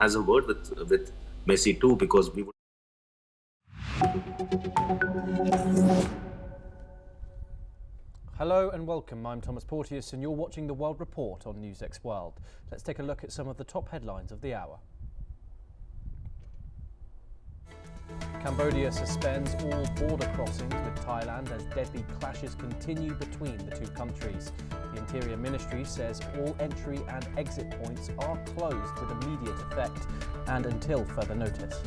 has a word with Messi too, because we would. Hello and welcome. I'm Thomas Porteous and you're watching The World Report on NewsX World. Let's take a look at some of the top headlines of the hour. Cambodia suspends all border crossings with Thailand as deadly clashes continue between the two countries. The Interior Ministry says all entry and exit points are closed with immediate effect and until further notice.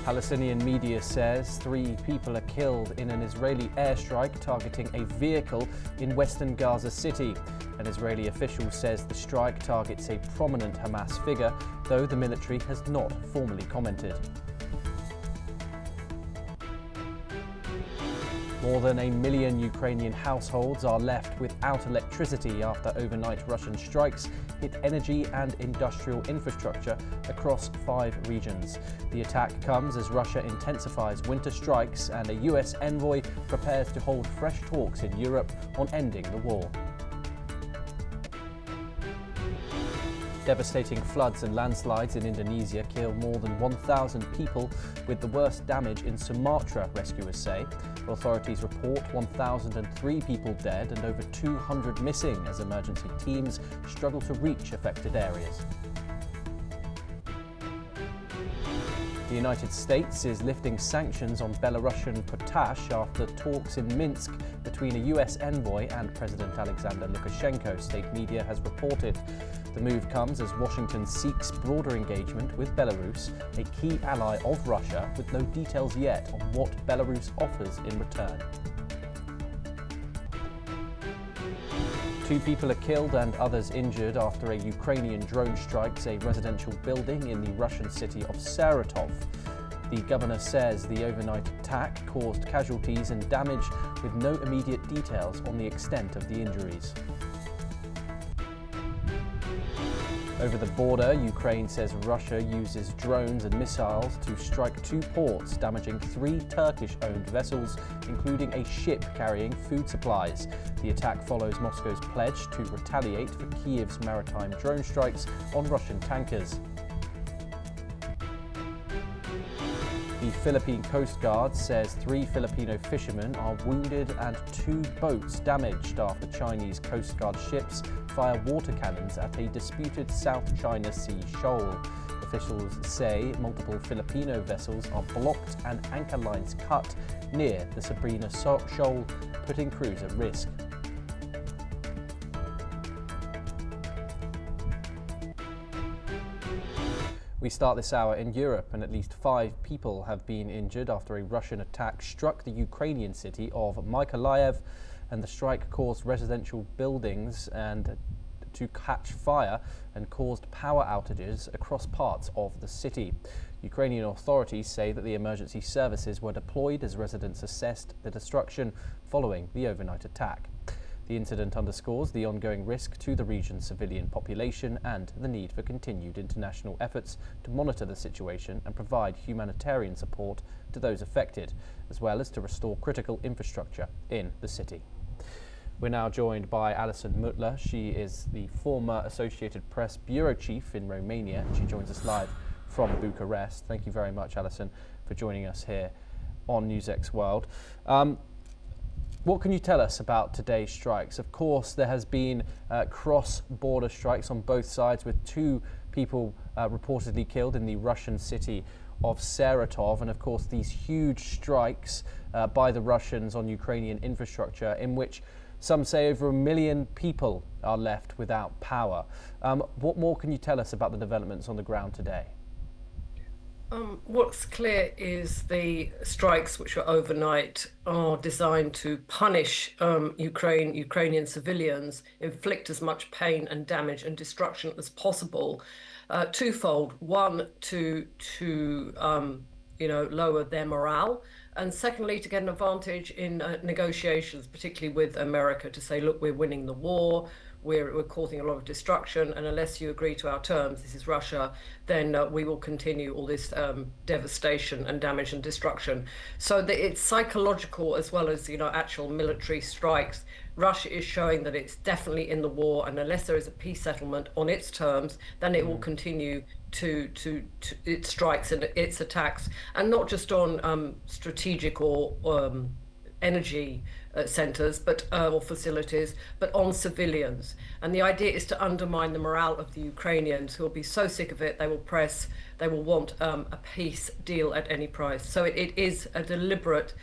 Palestinian media says 3 people are killed in an Israeli airstrike targeting a vehicle in western Gaza City. An Israeli official says the strike targets a prominent Hamas figure, though the military has not formally commented. More than 1 million Ukrainian households are left without electricity after overnight Russian strikes hit energy and industrial infrastructure across 5 regions. The attack comes as Russia intensifies winter strikes and a US envoy prepares to hold fresh talks in Europe on ending the war. Devastating floods and landslides in Indonesia kill more than 1,000 people, with the worst damage in Sumatra, rescuers say. Authorities report 1,003 people dead and over 200 missing as emergency teams struggle to reach affected areas. The United States is lifting sanctions on Belarusian potash after talks in Minsk between a US envoy and President Alexander Lukashenko, state media has reported. The move comes as Washington seeks broader engagement with Belarus, a key ally of Russia, with no details yet on what Belarus offers in return. 2 people are killed and others injured after a Ukrainian drone strikes a residential building in the Russian city of Saratov. The governor says the overnight attack caused casualties and damage, with no immediate details on the extent of the injuries. Over the border, Ukraine says Russia uses drones and missiles to strike 2 ports, damaging 3 Turkish-owned vessels, including a ship carrying food supplies. The attack follows Moscow's pledge to retaliate for Kiev's maritime drone strikes on Russian tankers. The Philippine Coast Guard says 3 Filipino fishermen are wounded and 2 boats damaged after Chinese Coast Guard ships fire water cannons at a disputed South China Sea shoal. Officials say multiple Filipino vessels are blocked and anchor lines cut near the Sabrina shoal, putting crews at risk. We start this hour in Europe, and at least 5 people have been injured after a Russian attack struck the Ukrainian city of Mykolaiv, and the strike caused residential buildings to catch fire and caused power outages across parts of the city. Ukrainian authorities say that the emergency services were deployed as residents assessed the destruction following the overnight attack. The incident underscores the ongoing risk to the region's civilian population and the need for continued international efforts to monitor the situation and provide humanitarian support to those affected, as well as to restore critical infrastructure in the city. We're now joined by Alison Mutler. She is the former Associated Press Bureau Chief in Romania. She joins us live from Bucharest. Thank you very much, Alison, for joining us here on NewsX World. What can you tell us about today's strikes? Of course, there has been cross-border strikes on both sides, with 2 people reportedly killed in the Russian city of Saratov, and of course these huge strikes by the Russians on Ukrainian infrastructure, in which some say over 1 million people are left without power. What more can you tell us about the developments on the ground today? What's clear is the strikes, which were overnight, are designed to punish Ukrainian civilians, inflict as much pain and damage and destruction as possible. Twofold: one, to lower their morale, and secondly, to get an advantage in negotiations, particularly with America, to say, look, we're winning the war, we're causing a lot of destruction, and unless you agree to our terms, this is Russia, then we will continue all this devastation and damage and destruction. So it's psychological as well as actual military strikes Russia is showing that it's definitely in the war, and unless there is a peace settlement on its terms, then it will continue to its strikes and its attacks, and not just on strategic or energy centers, but or facilities, but on civilians. And the idea is to undermine the morale of the Ukrainians, who will be so sick of it, they will want a peace deal at any price. So it is a deliberate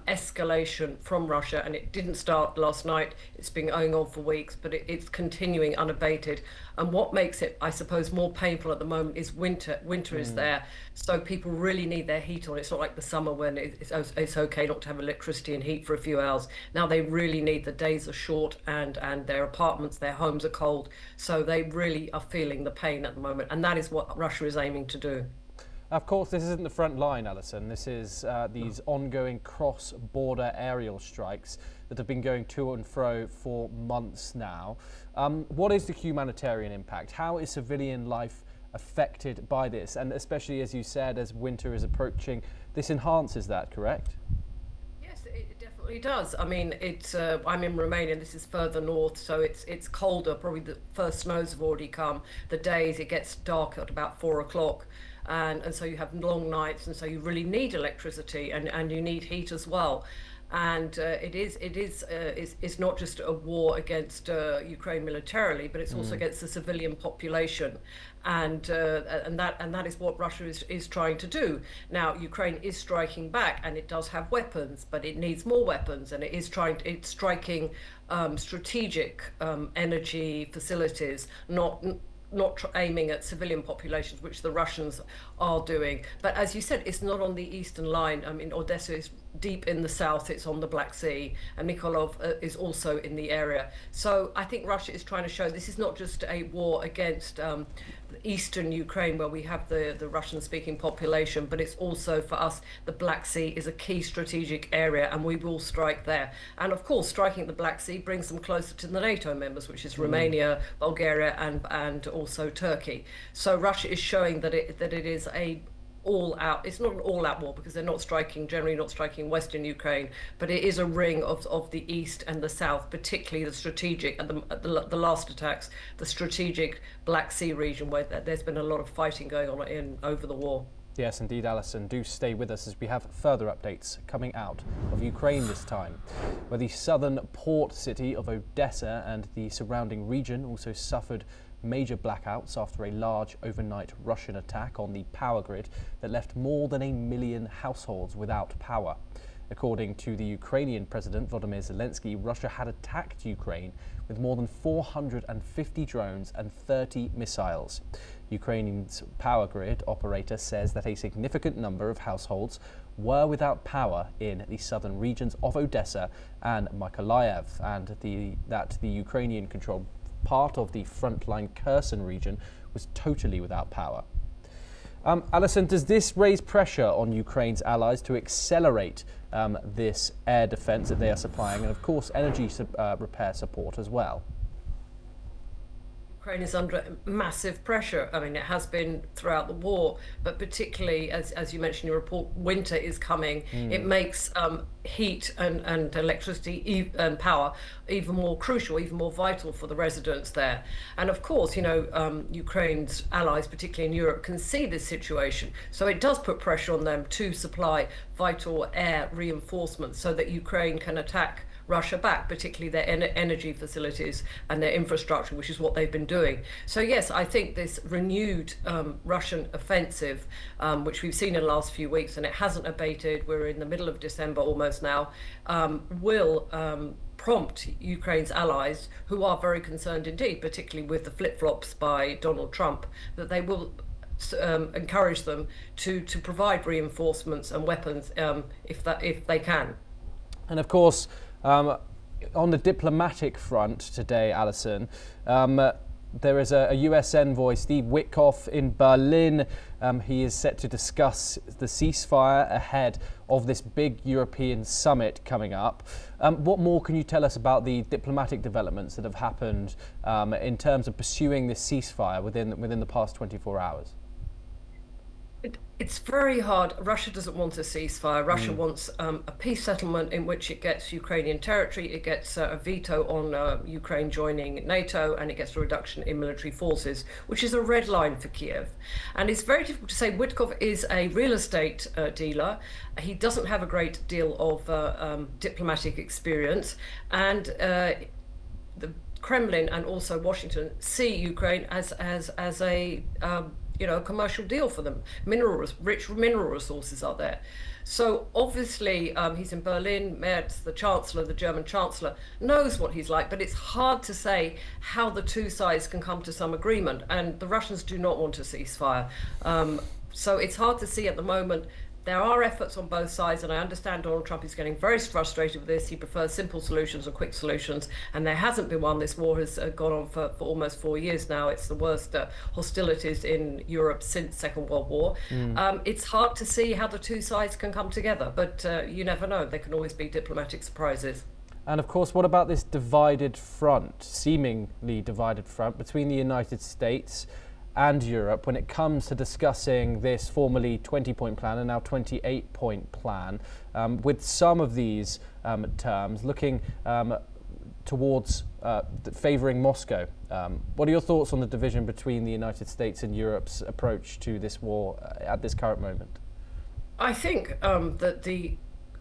escalation from Russia, and it didn't start last night. It's been going on for weeks, but it's continuing unabated. And what makes it, I suppose, more painful at the moment is winter. Winter is there, so people really need their heat on. It's not like the summer when it's okay not to have electricity and heat for a few hours. Now they really need, the days are short, and their apartments, their homes are cold, so they really are feeling the pain at the moment, and that is what Russia is aiming to do. Of course, this isn't the front line, Alison. This is these ongoing cross-border aerial strikes that have been going to and fro for months now. What is the humanitarian impact? How is civilian life affected by this? And especially, as you said, as winter is approaching, this enhances that, correct? Yes, it definitely does. I mean, it's I'm in Romania. This is further north, so it's colder. Probably the first snows have already come. The days, it gets dark at about 4 o'clock. And so you have long nights, and so you really need electricity, and you need heat as well. And it's not just a war against Ukraine militarily, but it's also against the civilian population, and that is what Russia is trying to do. Now Ukraine is striking back, and it does have weapons, but it needs more weapons, and it's striking strategic energy facilities, not aiming at civilian populations, which the Russians are doing. But as you said, it's not on the eastern line. I mean, Odessa is deep in the south, it's on the Black Sea, and Mykolaiv is also in the area. So I think Russia is trying to show this is not just a war against eastern Ukraine, where we have the Russian-speaking population, but it's also, for us, the Black Sea is a key strategic area, and we will strike there. And of course, striking the Black Sea brings them closer to the NATO members, which is Romania, Bulgaria, and also Turkey. So Russia is showing that it is a all-out, it's not an all-out war, because they're not generally not striking Western Ukraine, but it is a ring of the east and the south, particularly the strategic, and the last attacks, the strategic Black Sea region, where there's been a lot of fighting going on over the war. Yes, indeed, Alison. Do stay with us as we have further updates coming out of Ukraine this time, where the southern port city of Odessa and the surrounding region also suffered major blackouts after a large overnight Russian attack on the power grid that left more than 1 million households without power. According to the Ukrainian President Volodymyr Zelensky, Russia had attacked Ukraine with more than 450 drones and 30 missiles. Ukraine's power grid operator says that a significant number of households were without power in the southern regions of Odessa and Mykolaiv, and that the Ukrainian-controlled part of the frontline Kherson region was totally without power. Alison, does this raise pressure on Ukraine's allies to accelerate this air defence that they are supplying, and of course energy repair support as well? Ukraine is under massive pressure. I mean, it has been throughout the war, but particularly, as you mentioned in your report, winter is coming. It makes heat and electricity and power even more crucial, even more vital for the residents there. And of course, Ukraine's allies, particularly in Europe, can see this situation. So it does put pressure on them to supply vital air reinforcements so that Ukraine can attack Russia back, particularly their energy facilities and their infrastructure, which is what they've been doing. So yes, I think this renewed Russian offensive, which we've seen in the last few weeks, and it hasn't abated, we're in the middle of December almost now, will prompt Ukraine's allies, who are very concerned indeed, particularly with the flip-flops by Donald Trump, that they will encourage them to provide reinforcements and weapons if they can. And of course, on the diplomatic front today, Alison, there is a US envoy, Steve Witkoff, in Berlin. He is set to discuss the ceasefire ahead of this big European summit coming up. What more can you tell us about the diplomatic developments that have happened in terms of pursuing this ceasefire within the past 24 hours? It's very hard. Russia doesn't want a ceasefire. Russia wants a peace settlement in which it gets Ukrainian territory, it gets a veto on Ukraine joining NATO, and it gets a reduction in military forces, which is a red line for Kiev. And it's very difficult to say. Wittkov is a real estate dealer. He doesn't have a great deal of diplomatic experience, and the Kremlin and also Washington see Ukraine as a commercial deal for them. Rich mineral resources are there. So obviously, he's in Berlin. Merz, the Chancellor, the German Chancellor, knows what he's like, but it's hard to say how the two sides can come to some agreement. And the Russians do not want a ceasefire. So it's hard to see at the moment. There are efforts on both sides, and I understand Donald Trump is getting very frustrated with this. He prefers simple solutions and quick solutions, and there hasn't been one. This war has gone on for almost 4 years now. It's the worst hostilities in Europe since Second World War. It's hard to see how the two sides can come together, but you never know. There can always be diplomatic surprises. And of course, what about this divided front, seemingly divided front between the United States and Europe when it comes to discussing this formerly 20-point plan and now 28-point plan, with some of these terms looking towards favouring Moscow. What are your thoughts on the division between the United States and Europe's approach to this war at this current moment? I think that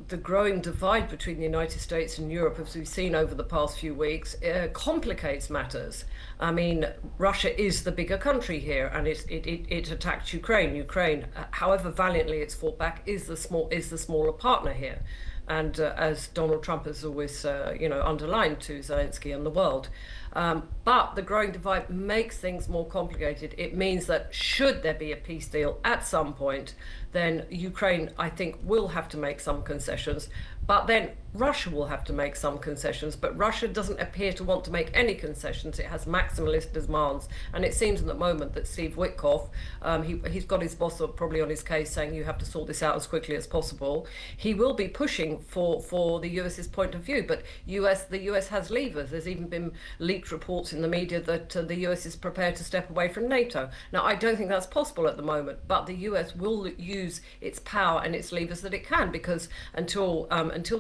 the growing divide between the United States and Europe, as we've seen over the past few weeks, complicates matters. I mean, Russia is the bigger country here, and it attacked Ukraine. Ukraine, however valiantly it's fought back, is the smaller partner here. And as Donald Trump has always, underlined to Zelensky and the world. But the growing divide makes things more complicated. It means that should there be a peace deal at some point, then Ukraine, I think, will have to make some concessions. But then Russia will have to make some concessions. But Russia doesn't appear to want to make any concessions. It has maximalist demands. And it seems at the moment that Steve Witkoff, he's got his boss probably on his case saying you have to sort this out as quickly as possible. He will be pushing for the US's point of view. But the US has levers. There's even been leaked reports in the media that the US is prepared to step away from NATO. Now, I don't think that's possible at the moment. But the US will use its power and its levers that it can, because until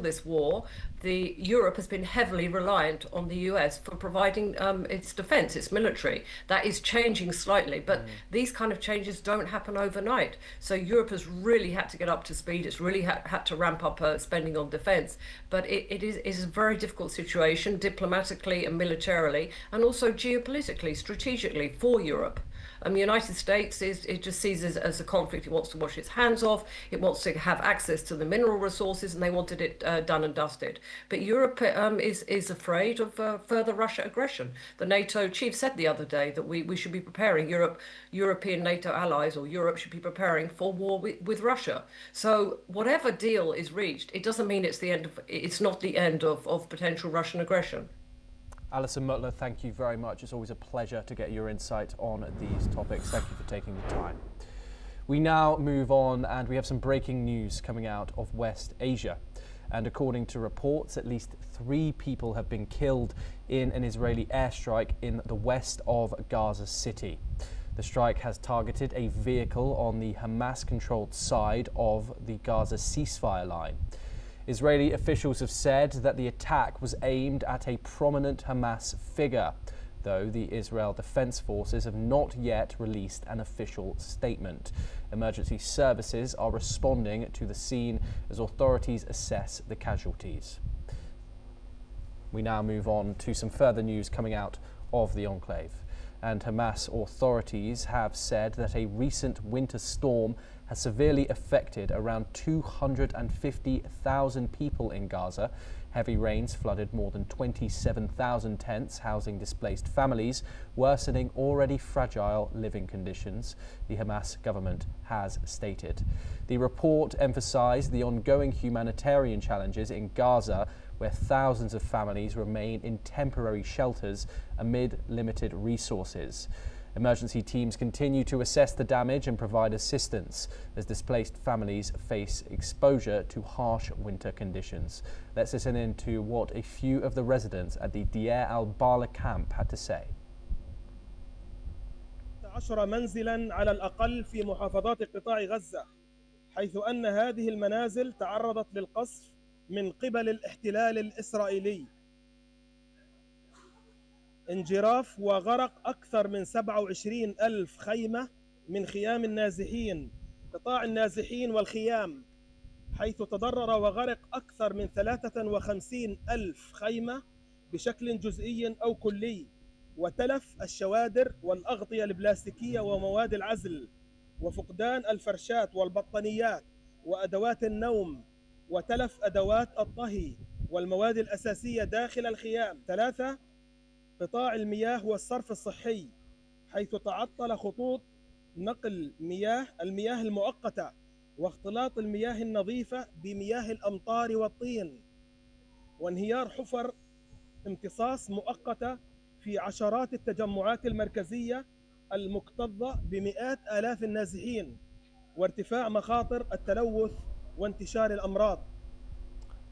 this war, Europe has been heavily reliant on the US for providing its defense, its military. That is changing slightly, but these kind of changes don't happen overnight. So Europe has really had to get up to speed. It's really had to ramp up spending on defense. But it is a very difficult situation diplomatically and militarily, and also geopolitically, strategically for Europe. The United States it just sees it as a conflict. It wants to wash its hands off. It wants to have access to the mineral resources, and they wanted it done and dusted. But Europe is afraid of further Russia aggression. The NATO chief said the other day that we should be preparing European NATO allies, or Europe should be preparing for war with Russia. So whatever deal is reached, it doesn't mean it's not the end of potential Russian aggression. Alison Mutler, thank you very much. It's always a pleasure to get your insight on these topics. Thank you for taking the time. We now move on, and we have some breaking news coming out of West Asia. And according to reports, at least 3 people have been killed in an Israeli airstrike in the west of Gaza City. The strike has targeted a vehicle on the Hamas-controlled side of the Gaza ceasefire line. Israeli officials have said that the attack was aimed at a prominent Hamas figure, though the Israel Defense Forces have not yet released an official statement. Emergency services are responding to the scene as authorities assess the casualties. We now move on to some further news coming out of the enclave. And Hamas authorities have said that a recent winter storm has severely affected around 250,000 people in Gaza. Heavy rains flooded more than 27,000 tents housing displaced families, worsening already fragile living conditions, the Hamas government has stated. The report emphasized the ongoing humanitarian challenges in Gaza, where thousands of families remain in temporary shelters amid limited resources. Emergency teams continue to assess the damage and provide assistance as displaced families face exposure to harsh winter conditions. Let's listen in to what a few of the residents at the Deir al-Bala camp had to say. 10 منزلا على الأقل في محافظات قطاع غزة، حيث أن هذه المنازل تعرضت للقصف من قبل الاحتلال الإسرائيلي. انجراف وغرق أكثر من 27 ألف خيمة من خيام النازحين، قطاع النازحين والخيام، حيث تضرر وغرق أكثر من 53 ألف خيمة بشكل جزئي أو كلي، وتلف الشوادر والأغطية البلاستيكية ومواد العزل، وفقدان الفرشات والبطانيات وأدوات النوم، وتلف أدوات الطهي والمواد الأساسية داخل الخيام. 3. قطاع المياه والصرف الصحي، حيث تعطل خطوط نقل المياه المؤقتة واختلاط المياه النظيفة بمياه الأمطار والطين، وانهيار حفر امتصاص مؤقتة في عشرات التجمعات المركزية المكتظة بمئات آلاف النازحين، وارتفاع مخاطر التلوث وانتشار الأمراض.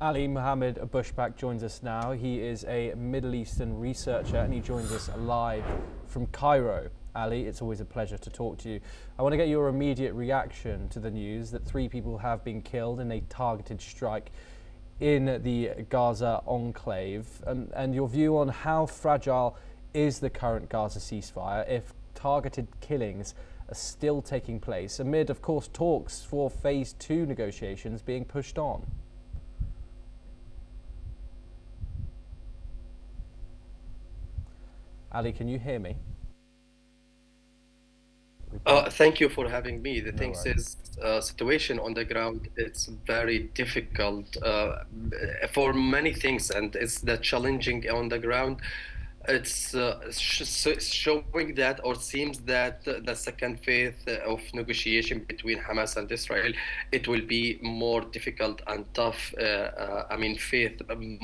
Ali Mohammed Bushback joins us now. He is a Middle Eastern researcher and he joins us live from Cairo. Ali, it's always a pleasure to talk to you. I want to get your immediate reaction to the news that 3 people have been killed in a targeted strike in the Gaza enclave, and your view on how fragile is the current Gaza ceasefire if targeted killings are still taking place amid, of course, talks for phase 2 negotiations being pushed on. Ali, can you hear me? Thank you for having me. The thing worries. is, situation on the ground, it's very difficult for many things, and it's the challenging on the ground. It's showing that, or seems that, the second phase of negotiation between Hamas and Israel, it will be more difficult and tough. Phase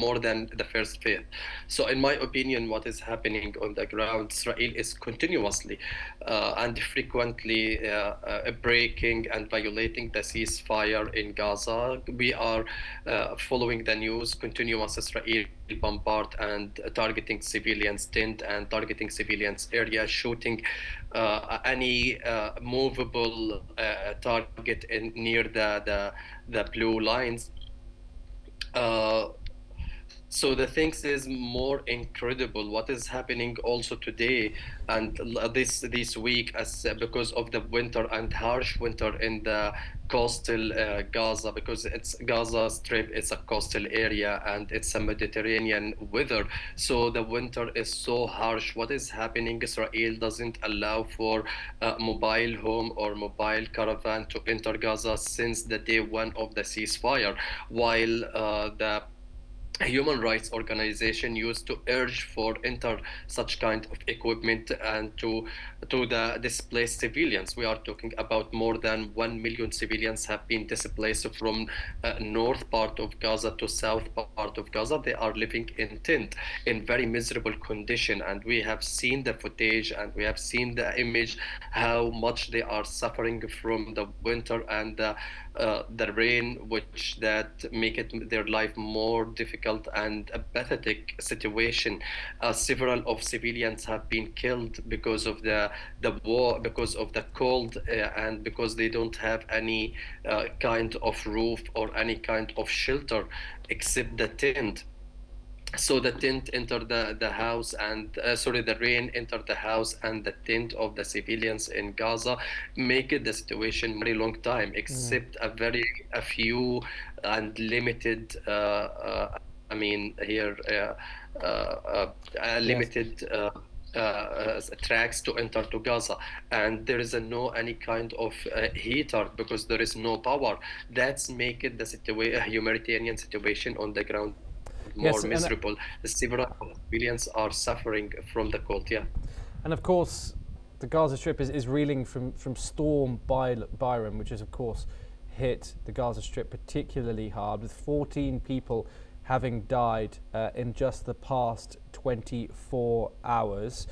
more than the first phase. So, in my opinion, what is happening on the ground, Israel is continuously and frequently breaking and violating the ceasefire in Gaza. We are following the news, continuous Israel bombard and targeting civilians tent and targeting civilians area, shooting any movable target near the blue lines. So the things is more incredible what is happening also today and this week, as because of the winter and harsh winter in the coastal Gaza, because it's Gaza Strip, it's a coastal area and it's a Mediterranean weather. So the winter is so harsh. What is happening? Israel doesn't allow for mobile home or mobile caravan to enter Gaza since the day 1 of the ceasefire, while the human rights organization used to urge for enter such kind of equipment and to the displaced civilians. We are talking about more than 1 million civilians have been displaced from north part of Gaza to south part of Gaza. They are living in tent in very miserable condition, and we have seen the footage and we have seen the image how much they are suffering from the winter and the rain, which that make it their life more difficult and a pathetic situation. Several of civilians have been killed because of the war, because of the cold, and because they don't have any kind of roof or any kind of shelter except the tent. So the tent entered the house and the rain entered the house and the tent of the civilians in Gaza, make it the situation very long time, except a few and limited limited tracks to enter to Gaza, and there is no any kind of heater because there is no power. That's make it a humanitarian situation on the ground more miserable. Several civilians are suffering from the cold. Yeah, and of course, the Gaza Strip is reeling from Storm Byron, which has of course hit the Gaza Strip particularly hard, with 14 people having died in just the past 24 hours.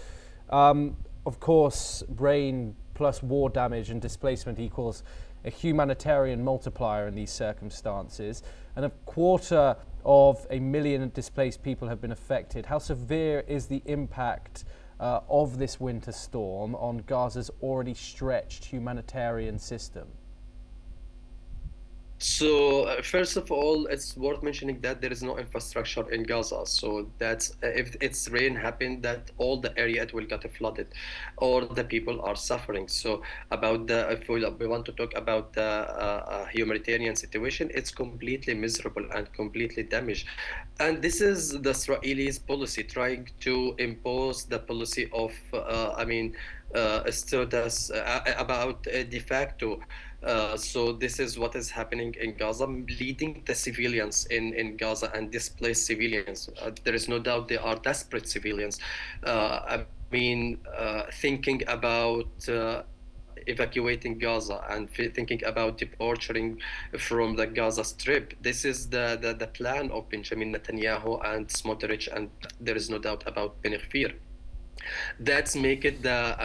Of course, rain plus war damage and displacement equals a humanitarian multiplier in these circumstances, and 250,000 displaced people have been affected. How severe is the impact of this winter storm on Gaza's already stretched humanitarian system? So first of all, it's worth mentioning that there is no infrastructure in Gaza. So that's if it's rain happened, that all the area it will get flooded, or the people are suffering. So about the if we want to talk about the humanitarian situation, it's completely miserable and completely damaged. And this is the Israelis' policy, trying to impose the policy of status about de facto. So this is what is happening in Gaza, leading the civilians in Gaza and displaced civilians. There is no doubt they are desperate civilians. Thinking about evacuating Gaza and thinking about departing from the Gaza Strip. This is the plan of Benjamin Netanyahu and Smotrich, and there is no doubt about Ben Gvir. That's make it the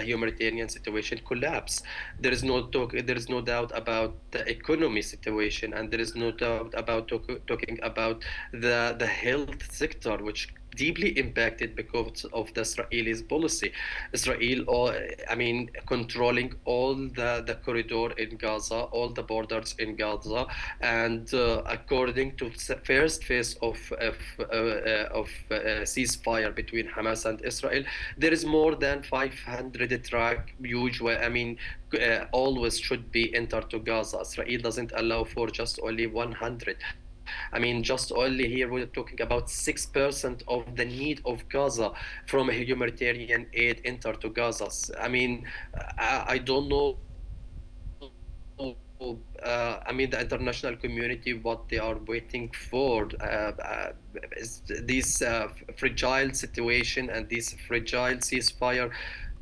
humanitarian situation collapse. There is no doubt about the economy situation, and there is no doubt about talking about the health sector, which deeply impacted because of the Israelis' policy. Controlling all the corridor in Gaza, all the borders in Gaza, and according to first phase of ceasefire between Hamas and Israel, there is more than 500 truck, always should be entered to Gaza. Israel doesn't allow for just only 100. Just only here we're talking about 6% of the need of Gaza from a humanitarian aid enter to Gaza. I don't know. The international community, what they are waiting for, this fragile situation and this fragile ceasefire.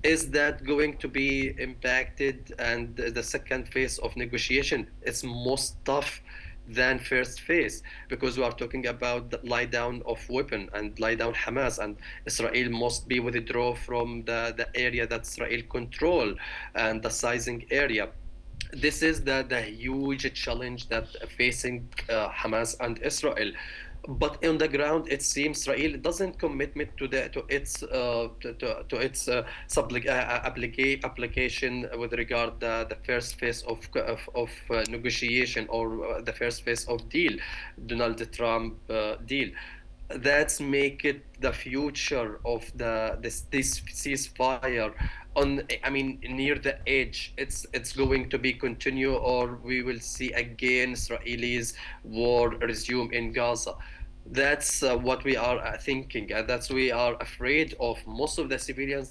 Is that going to be impacted? And the second phase of negotiation is most tough than first phase, because we are talking about the lie down of weapon and lie down Hamas, and Israel must be withdraw from the area that Israel control and the sizing area. This is the huge challenge that facing Hamas and Israel. But on the ground, it seems Israel doesn't commitment to its application with regard the first phase of negotiation, or the first phase of deal, Donald Trump deal. That's make it the future of this ceasefire near the edge. It's going to be continue, or we will see again Israelis war resume in Gaza. That's what we are thinking, and that's we are afraid of. Most of the civilians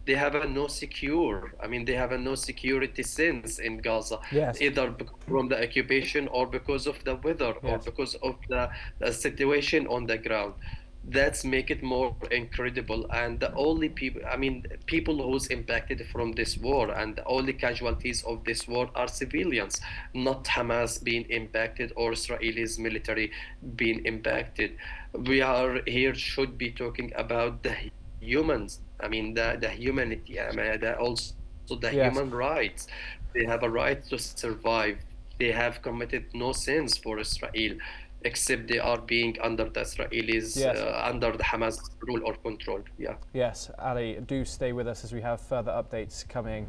they have a no secure. They have a no security sense in Gaza, Yes. either from the occupation or because of the weather, or Yes. because of the situation on the ground. That's make it more incredible. And the only people who's impacted from this war, and the only casualties of this war are civilians, not Hamas being impacted or Israelis military being impacted. We are here should be talking about the humans. The humanity. Also the Yes. human rights. They have a right to survive. They have committed no sins for Israel, except they are being under the Israelis, Yes. under the Hamas rule or control. Yeah. Yes, Ali, do stay with us as we have further updates coming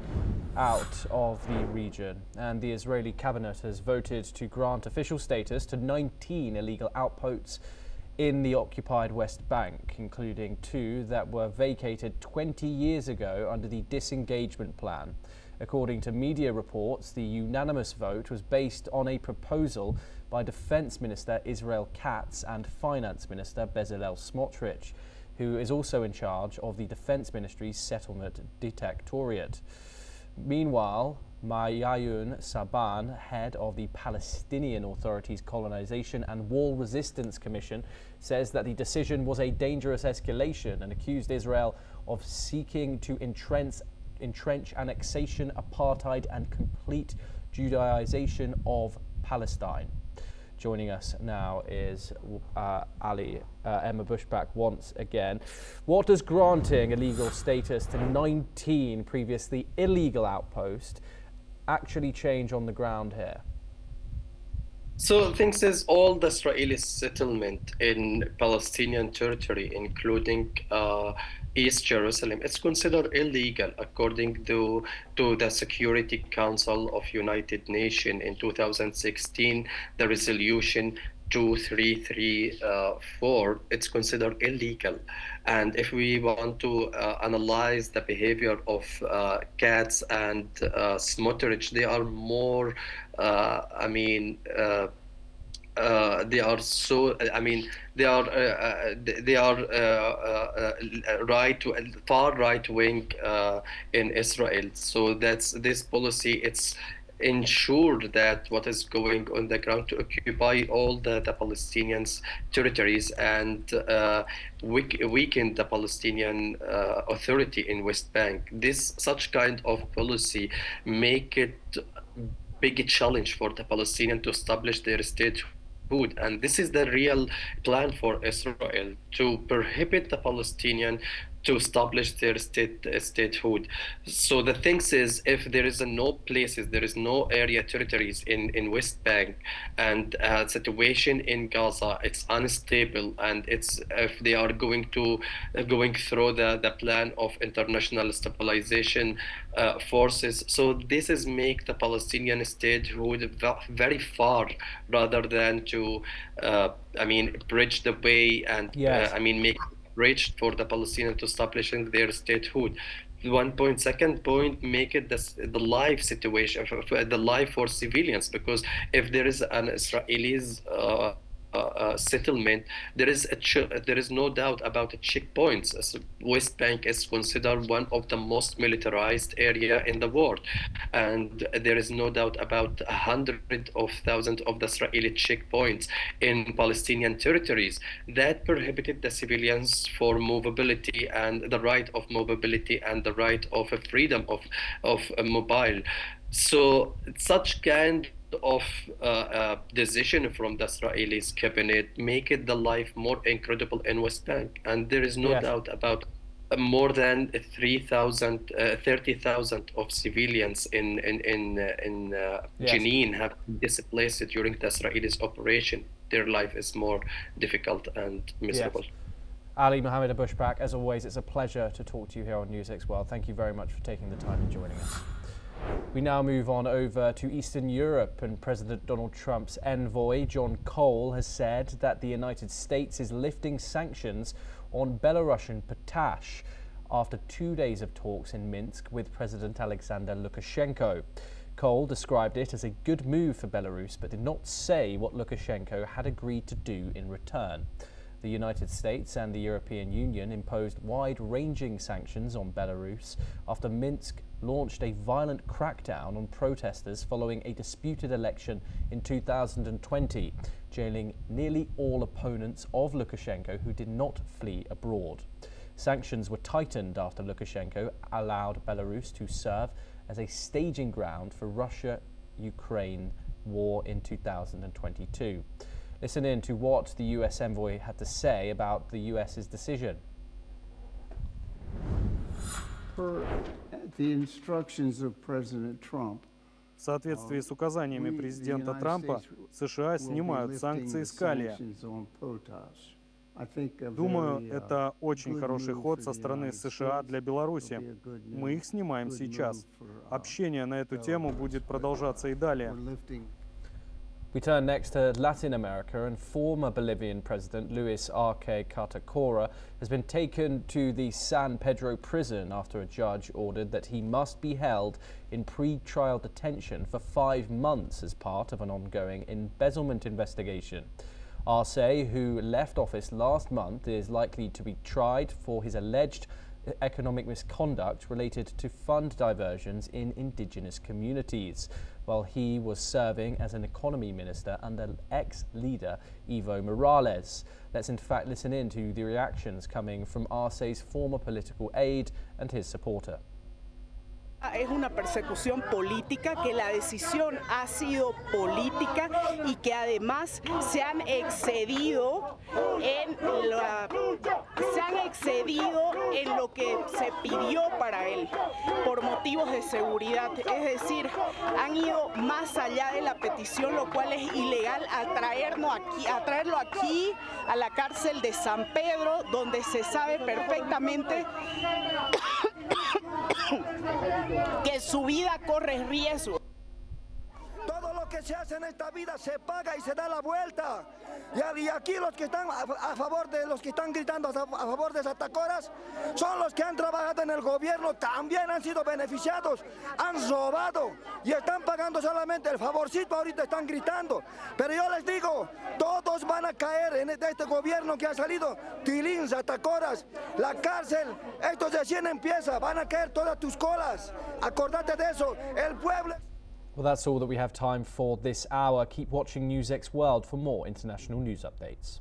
out of the region. And the Israeli cabinet has voted to grant official status to 19 illegal outposts in the occupied West Bank, including 2 that were vacated 20 years ago under the disengagement plan. According to media reports, the unanimous vote was based on a proposal by Defense Minister Israel Katz and Finance Minister Bezalel Smotrich, who is also in charge of the Defense Ministry's Settlement Directorate. Meanwhile, Mayayun Saban, head of the Palestinian Authority's Colonization and Wall Resistance Commission, says that the decision was a dangerous escalation and accused Israel of seeking to entrench annexation, apartheid and complete Judaization of Palestine. Joining us now is Ali, Emma Bushback once again. What does granting illegal status to 19 previously illegal outposts actually change on the ground here? So things is all the Israeli settlement in Palestinian territory, including East Jerusalem. It's considered illegal according to the Security Council of United Nations in 2016, the resolution 2334. It's considered illegal. And if we want to analyze the behavior of cats and smotterich, they are more, I mean, they are so. I mean, they are far right wing in Israel. So that's this policy. It's ensured that what is going on the ground to occupy all the Palestinians' territories and weaken the Palestinian Authority in West Bank. This such kind of policy make it big challenge for the Palestinians to establish their statehood. And this is the real plan for Israel, to prohibit the Palestinian to establish their statehood. So the thing is, if there is no places, there is no area territories in West Bank, and situation in Gaza, it's unstable, and it's if they are going through the plan of international stabilization forces. So this is make the Palestinian statehood very far, rather than to bridge the way and Yes. make bridge for the Palestinians to establishing their statehood. One point. Second point, make it the life situation, the life for civilians, because if there is an Israelis settlement, there is no doubt about the checkpoints. West Bank is considered one of the most militarized area in the world, and there is no doubt about 100,000 of the Israeli checkpoints in Palestinian territories that prohibited the civilians for movability and the right of mobility and the right of freedom of mobile. So such kind of decision from the Israelis cabinet make it the life more incredible in West Bank, and there is no Yes. doubt about more than 30,000 of civilians in Yes. Jenin have been displaced during the Israelis operation. Their life is more difficult and miserable. Yes. Ali Mohammed Abushbak, as always, it's a pleasure to talk to you here on NewsX World. Thank you very much for taking the time and joining us. We now move on over to Eastern Europe, and President Donald Trump's envoy, John Cole, has said that the United States is lifting sanctions on Belarusian potash after 2 days of talks in Minsk with President Alexander Lukashenko. Cole described it as a good move for Belarus, but did not say what Lukashenko had agreed to do in return. The United States and the European Union imposed wide-ranging sanctions on Belarus after Minsk launched a violent crackdown on protesters following a disputed election in 2020, jailing nearly all opponents of Lukashenko who did not flee abroad. Sanctions were tightened after Lukashenko allowed Belarus to serve as a staging ground for Russia-Ukraine war in 2022. Listen in to what the US envoy had to say about the US's decision. Per the instructions of President Trump, В соответствии с указаниями президента Трампа, США снимают санкции с калия. Думаю, это очень хороший ход со стороны США для Беларуси. Мы их снимаем сейчас. Общение на эту тему будет продолжаться и далее. We turn next to Latin America, and former Bolivian President Luis Arce Catacora has been taken to the San Pedro prison after a judge ordered that he must be held in pre-trial detention for 5 months as part of an ongoing embezzlement investigation. Arce, who left office last month, is likely to be tried for his alleged economic misconduct related to fund diversions in indigenous communities, while he was serving as an economy minister under ex-leader Evo Morales. Let's in fact listen in to the reactions coming from Arce's former political aide and his supporter. Es una persecución política, que la decisión ha sido política y que además se han excedido en lo que se pidió para él por motivos de seguridad. Es decir, han ido más allá de la petición, lo cual es ilegal, al traerlo aquí a la cárcel de San Pedro, donde se sabe perfectamente que su vida corre riesgo. Todo lo que se hace en esta vida se paga y se da la vuelta. Y aquí los que están a favor de los que están gritando a favor de Satacoras son los que han trabajado en el gobierno, también han sido beneficiados, han robado y están pagando solamente el favorcito, ahorita están gritando. Pero yo les digo, todos van a caer en este gobierno que ha salido. Tilín, Satacoras, la cárcel, esto recién empieza, van a caer todas tus colas. Acordate de eso, el pueblo... Well, that's all that we have time for this hour. Keep watching NewsX World for more international news updates.